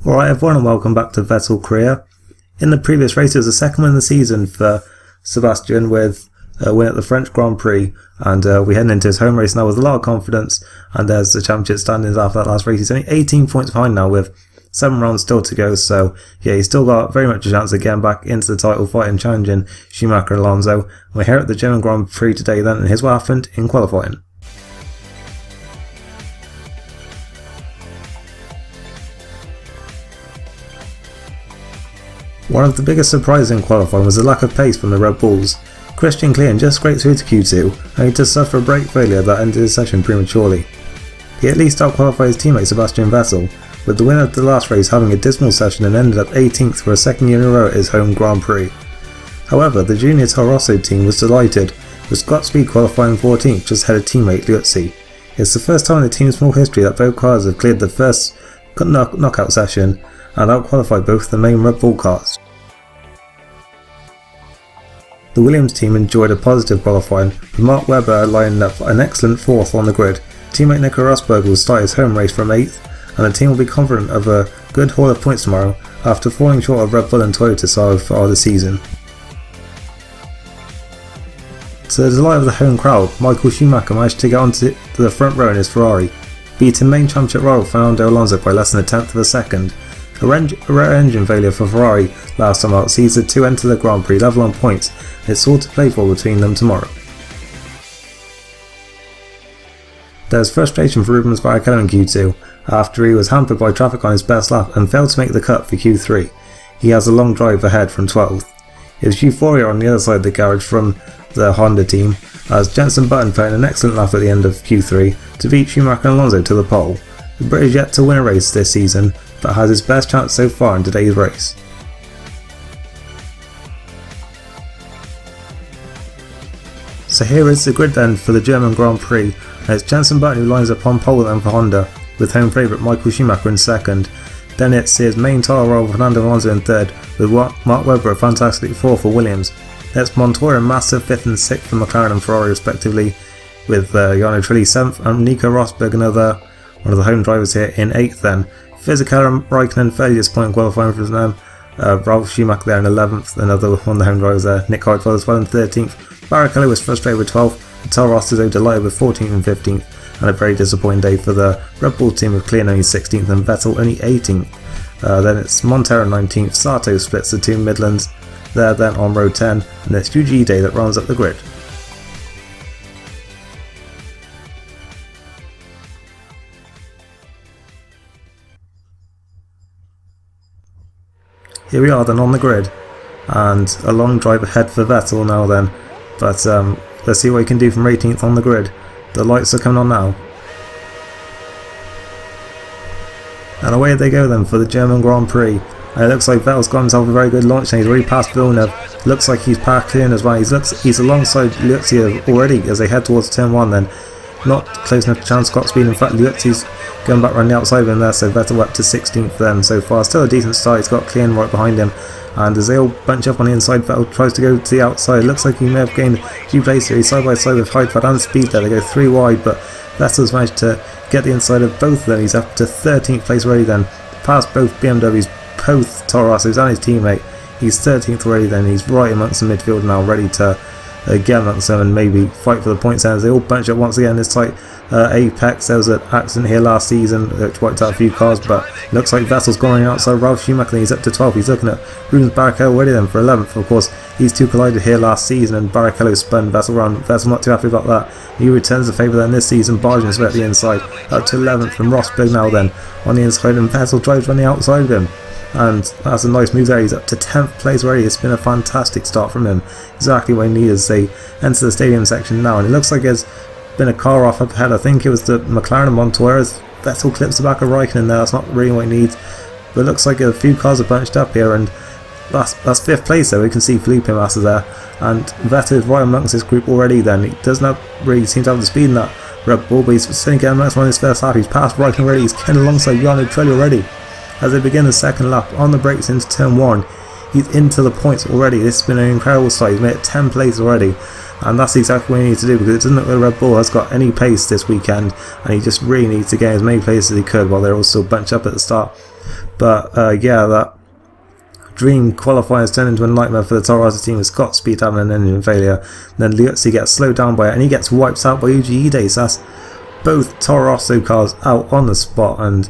Alright everyone, and welcome back to Vettel Career. In the previous race it was the second win of the season for Sebastian with a win at the French Grand Prix, and we're heading into his home race now with a lot of confidence, and there's the championship standings after that last race. He's only 18 points behind now with 7 rounds still to go, so yeah, he's still got very much a chance of getting back into the title fight and challenging Schumacher and Alonso. We're here at the German Grand Prix today then, and here's what happened in qualifying. One of the biggest surprises in qualifying was the lack of pace from the Red Bulls. Christian Klein just scraped through to Q2, only to suffer a brake failure that ended his session prematurely. He at least outqualified his teammate Sebastian Vettel, with the winner of the last race having a dismal session and ended up 18th for a second year in a row at his home Grand Prix. However, the junior Toro Rosso team was delighted, with Scott Speed qualifying 14th just ahead of teammate Liuzzi. It's the first time in the team's small history that both cars have cleared the first knockout session and outqualified both the main Red Bull cars. The Williams team enjoyed a positive qualifying, with Mark Webber lining up an excellent 4th on the grid. Teammate Nico Rosberg will start his home race from 8th, and the team will be confident of a good haul of points tomorrow after falling short of Red Bull and Toyota so far this season. To the delight of the home crowd, Michael Schumacher managed to get onto the front row in his Ferrari, beating main championship rival Fernando Alonso by less than a tenth of a second. A rare engine failure for Ferrari last time out sees the two enter the Grand Prix level on points, and it's all to play for between them tomorrow. There's frustration for Rubens Barrichello in Q2 after he was hampered by traffic on his best lap and failed to make the cut for Q3. He has a long drive ahead from 12th. It was euphoria on the other side of the garage from the Honda team, as Jenson Button put in an excellent lap at the end of Q3 to beat Schumacher and Alonso to the pole. The Brit is yet to win a race this season, but has his best chance so far in today's race. So here is the grid then for the German Grand Prix, and it's Jenson Button who lines up on pole then for Honda, with home favourite Michael Schumacher in 2nd. Then it's his main title rival Fernando Alonso in 3rd, with Mark Webber a fantastic 4th for Williams. That's Montoya a massive 5th and 6th for McLaren and Ferrari respectively, with Jarno Trulli 7th and Nico Rosberg one of the home drivers here in 8th then. Fisichella and Raikkonen fairly disappointing qualifying for them. Ralf Schumacher there in 11th, another one of the home drivers there. Nick Heidfeld as well in 13th. Barrichello was frustrated with 12th, and Toro Rosso delighted with 14th and 15th, and a very disappointing day for the Red Bull team with Klein only 16th and Vettel only 18th. Then it's Montero 19th, Sato splits the two Midlands there then on row 10, and it's Yuji Ide that rounds up the grid. Here we are then on the grid, and a long drive ahead for Vettel now then, but let's see what he can do from 18th on the grid. The lights are coming on now. And away they go then for the German Grand Prix. And it looks like Vettel's got himself a very good launch and he's already passed Villeneuve. Looks like he's packed in as well. He's alongside Liuzzi already as they head towards turn 1 then. Not close enough to chance Scott Speed. In fact, Liuzzi's going back around the outside of him there, so Vettel up to 16th then so far. Still a decent start. He's got Klein right behind him, and as they all bunch up on the inside, Vettel tries to go to the outside. Looks like he may have gained a few places here. He's side by side with Heidfeld and Speed there. They go 3 wide, but Vettel's managed to get the inside of both of them. He's up to 13th place already then, past both BMWs, both Toro Rossos and his teammate. He's 13th already then. He's right amongst the midfield now, ready to get amongst them and maybe fight for the points as they all bunch up once again. This tight apex. There was an accident here last season which wiped out a few cars, but looks like Vettel's gone on the outside. Ralf Schumacher, he's up to 12th. He's looking at Rubens Barrichello already then for 11th. Of course, these two collided here last season and Barrichello spun Vettel around. Vettel not too happy about that. He returns the favour then this season, barging his way at the inside up to 11th from Rosberg now then on the inside, and Vettel drives on the outside of him. And that's a nice move there. He's up to 10th place already. It's been a fantastic start from him. Exactly what he needs as they enter the stadium section now. And it looks like there's been a car off up ahead. I think it was the McLaren and Montoya as Vettel clips the back of Raikkonen there. That's not really what he needs. But it looks like a few cars are bunched up here. And that's 5th place there. We can see Felipe Massa there. And Vettel is right amongst this group already then. He doesn't really seem to have the speed in that Red Bull, but he's sitting getting amongst one of his first lap. He's passed Raikkonen already. He's getting alongside Jarno Trulli already. As they begin the second lap on the brakes into turn 1, he's into the points already. This has been an incredible start. He's made it 10 places already, and that's exactly what he needs to do, because it doesn't look like Red Bull has got any pace this weekend, and he just really needs to get as many places as he could while they're all still bunched up at the start But yeah, that dream qualifiers turned into a nightmare for the Toro Rosso team with Scott Speed having an engine failure. Then Liuzzi gets slowed down by it and he gets wiped out by Uji Ide. So that's both Toro Rosso cars out on the spot, and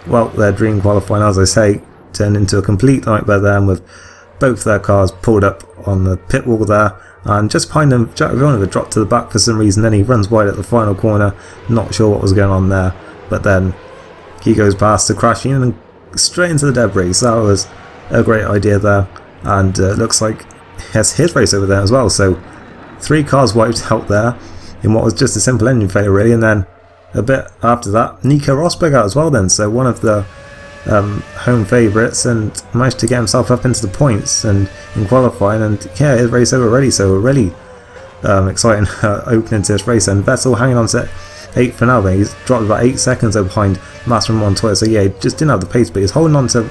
well, their dream qualifying, as I say, turned into a complete nightmare then, with both their cars pulled up on the pit wall there, and just behind them, Jack Villeneuve dropped to the back for some reason. Then he runs wide at the final corner, not sure what was going on there, but then he goes past the crashing and straight into the debris. So that was a great idea there, and looks like he has his race over there as well. So 3 cars wiped out there in what was just a simple engine failure really, and then a bit after that Nico Rosberg out as well then, so one of the home favourites, and managed to get himself up into the points and in qualifying, and yeah, his race over already. So a really exciting opening to this race, and Vettel hanging on to 8th for now. He's dropped about 8 seconds behind Massa and Montoya, so yeah, he just didn't have the pace, but he's holding on to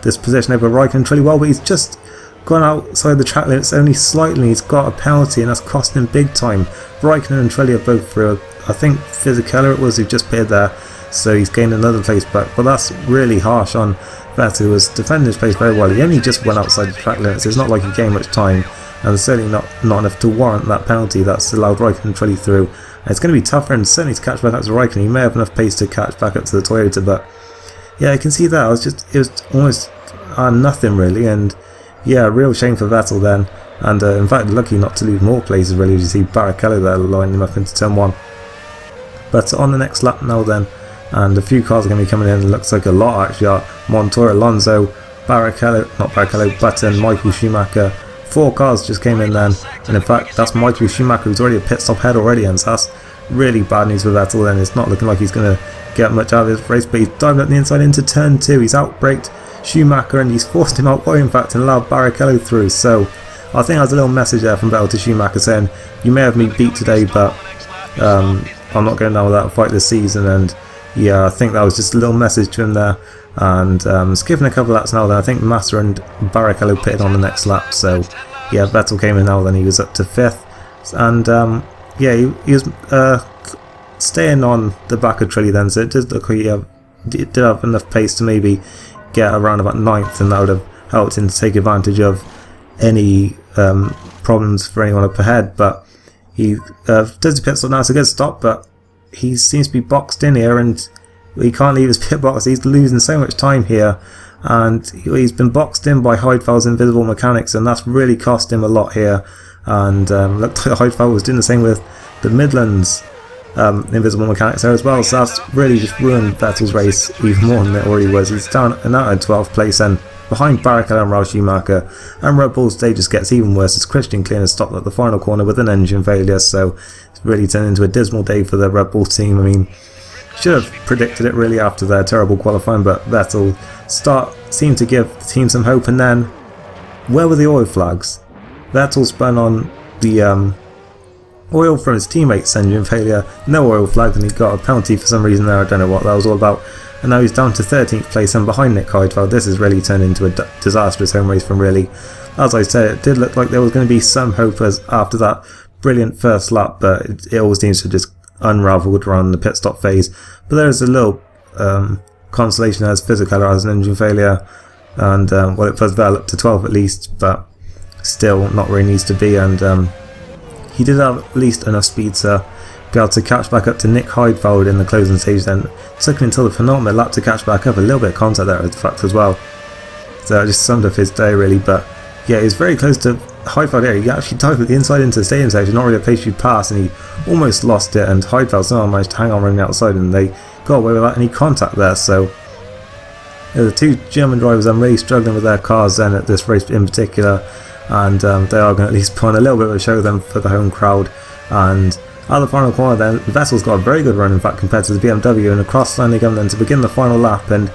this position over Raikkonen really well, but he's just gone outside the track limits only slightly. He's got a penalty and that's cost him big time. Raikkonen and Trulli are both through. I think Fisichella it was who just appeared there, so he's gained another place back, but that's really harsh on Vettel, who was defending his place very well. He only just went outside the track limits. It's not like he gained much time, and certainly not enough to warrant that penalty that's allowed Raikkonen and Trulli through. And it's going to be tougher, and certainly to catch back up to Raikkonen. He may have enough pace to catch back up to the Toyota, but yeah, I can see that. It was almost nothing really, and yeah, real shame for Vettel then. And in fact, lucky not to lose more places really. You see Barrichello there lining him up into turn 1. But on the next lap now then, and a few cars are going to be coming in. It looks like a lot actually are. Montoya, Alonso, Michael Schumacher. 4 cars just came in then, and in fact that's Michael Schumacher who's already a pit stop ahead already, and so that's really bad news for Vettel then. It's not looking like he's going to get much out of his race, but he's diving up the inside into turn 2. He's outbraked Schumacher and he's forced him out wide in fact and allowed Barrichello through. So I think there's a little message there from Vettel to Schumacher saying, you may have me beat today, but I'm not going down without a fight this season. And yeah, I think that was just a little message to him there. And skipping a couple of laps now then, I think Massa and Barrichello pitted on the next lap. So yeah, Vettel came in now then, he was up to 5th. And yeah, he was staying on the back of Trulli then, so it did look like he did have enough pace to maybe get around about 9th, and that would have helped him to take advantage of any problems for anyone up ahead. But he does the pit stop now. It's a good stop, but he seems to be boxed in here and he can't leave his pit box. He's losing so much time here, and he's been boxed in by Heidfeld's invisible mechanics, and that's really cost him a lot here. And looked like Heidfeld was doing the same with the Midlands invisible mechanics there as well, so that's really just ruined Vettel's race even more than it already was. He's down and out in 12th place and behind Barrichello and Ralf Schumacher, and Red Bull's day just gets even worse as Christian Klein has stopped at the final corner with an engine failure. So it's really turned into a dismal day for the Red Bull team. I mean, should have predicted it really after their terrible qualifying, but Vettel seemed to give the team some hope. And then where were the oil flags? Vettel spun on the oil from his teammate's engine failure, no oil flag, and he got a penalty for some reason there. I don't know what that was all about, and now he's down to 13th place and behind Nick Heidfeld. This has really turned into a disastrous home race from really, as I said, it did look like there was going to be some hope after that brilliant first lap, but it always seems to just unraveled around the pit stop phase. But there is a little consolation as Fisichella has an engine failure, and well, it puts Vettel up to 12 at least, but still not where he needs to be. And he did have at least enough speed to be able to catch back up to Nick Heidfeld in the closing stage. Then it took him until the penultimate lap to catch back up. A little bit of contact there with the fact as well, so it just summed up his day really. But yeah, he was very close to Heidfeld here. He actually dived at the inside into the stadium section, not really a place you'd pass, and he almost lost it, and Heidfeld somehow managed to hang on running outside, and they got away without any contact there. So the 2 German drivers are really struggling with their cars then at this race in particular, and they are going to at least put on a little bit of a show then for the home crowd. And at the final corner then, Vettel's got a very good run in fact compared to the BMW, and across line they come then to begin the final lap, and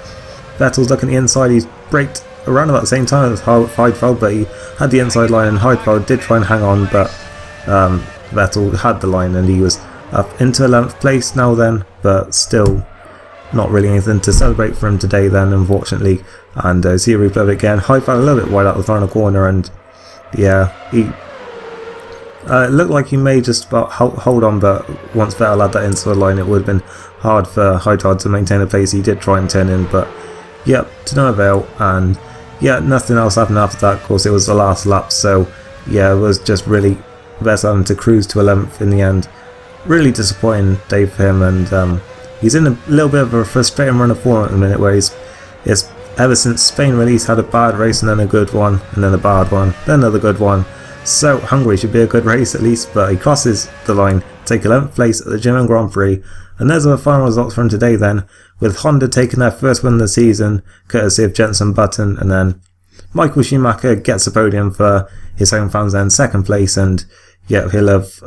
Vettel's looking at the inside. He's braked around about the same time as Heidfeld, but he had the inside line, and Heidfeld did try and hang on, but Vettel had the line and he was up into 11th place now then, but still not really anything to celebrate for him today then, unfortunately. And see a replay of it again. Heidfeld a little bit wide out the final corner, and yeah, it looked like he may just about hold on, but once Vettel had that inside line, it would have been hard for Heidfeld to maintain a pace. He did try and turn in, but yep, to no avail, and yeah, nothing else happened after that. Of course, it was the last lap, so yeah, it was just really Vettel having to cruise to 11th in the end. Really disappointing day for him, and he's in a little bit of a frustrating run of form at the minute, where it's ever since Spain really he's had a bad race and then a good one, and then a bad one, then another good one. So Hungary should be a good race at least, but he crosses the line, take 11th place at the German Grand Prix. And there's the final results from today then, with Honda taking their first win of the season, courtesy of Jenson Button, and then Michael Schumacher gets the podium for his home fans then, second place, and yeah, he'll have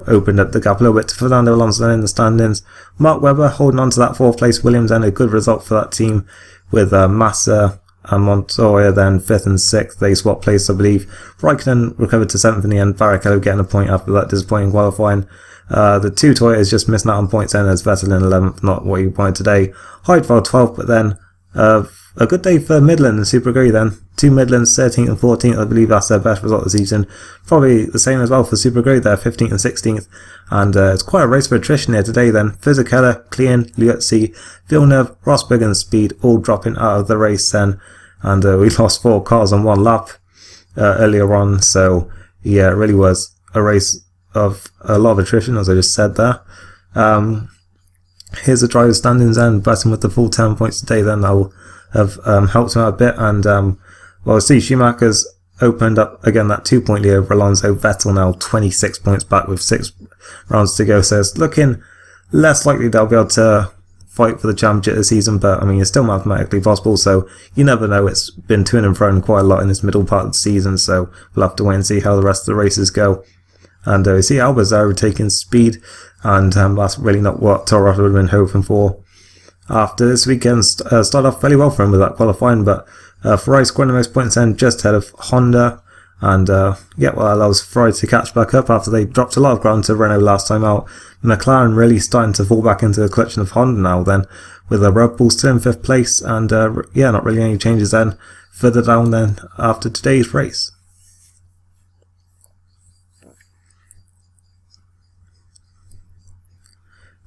opened up the gap a little bit to Fernando Alonso in the standings. Mark Webber holding on to that 4th place, Williams then a good result for that team, with Massa and Montoya then 5th and 6th, they swapped places I believe. Raikkonen recovered to 7th in the end, Barrichello getting a point after that disappointing qualifying. The 2 Toyotas just missing out on points then, as Vettel in 11th, not what you wanted today. Heidfeld 12th, but then a good day for Midland and Super Agri then. 2 Midlands, 13th and 14th, I believe that's their best result of the season. Probably the same as well for Super Agri there, 15th and 16th. And it's quite a race for attrition here today then. Fisichella, Klein, Liuzzi, Villeneuve, Rosberg and Speed all dropping out of the race then. And we lost 4 cars on 1 lap earlier on. So yeah, it really was a race of a lot of attrition, as I just said there. Here's the driver's standings then. Button with the full 10 points today then. That will have helped him out a bit. And well, see, Schumacher's opened up again that 2-point lead over Alonso. Vettel now 26 points back with 6 rounds to go. So it's looking less likely they'll be able to fight for the championship this season, but I mean, it's still mathematically possible, so you never know. It's been to and fro quite a lot in this middle part of the season, so we'll have to wait and see how the rest of the races go. And we see Alba's there taking speed, and that's really not what Toro would have been hoping for. After this weekend, started off fairly well for him with that qualifying, but Ferrari scoring the most points then, just ahead of Honda. And yeah, well, that allows Ferrari to catch back up after they dropped a lot of ground to Renault last time out. McLaren really starting to fall back into the collection of Honda now then, with Red Bull still in 5th place, and yeah, not really any changes then further down then after today's race.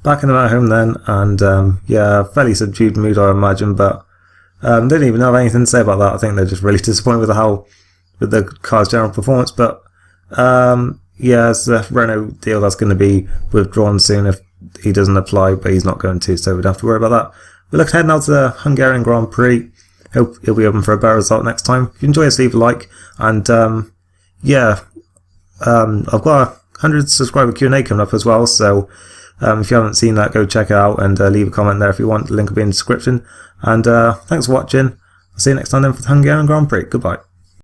Back in the motorhome then, and yeah, fairly subdued mood I imagine, but didn't even have anything to say about that. I think they're just really disappointed with the car's general performance, but yeah, it's the Renault deal that's going to be withdrawn soon if he doesn't apply, but he's not going to, so we don't have to worry about that. We look ahead now to the Hungarian Grand Prix. Hope he'll be open for a better result next time. If you enjoy this, leave a like, and yeah, I've got a 100 subscriber Q&A coming up as well, so if you haven't seen that, go check it out and leave a comment there if you want. The link will be in the description, and thanks for watching. I'll see you next time then for the Hungarian Grand Prix. Goodbye.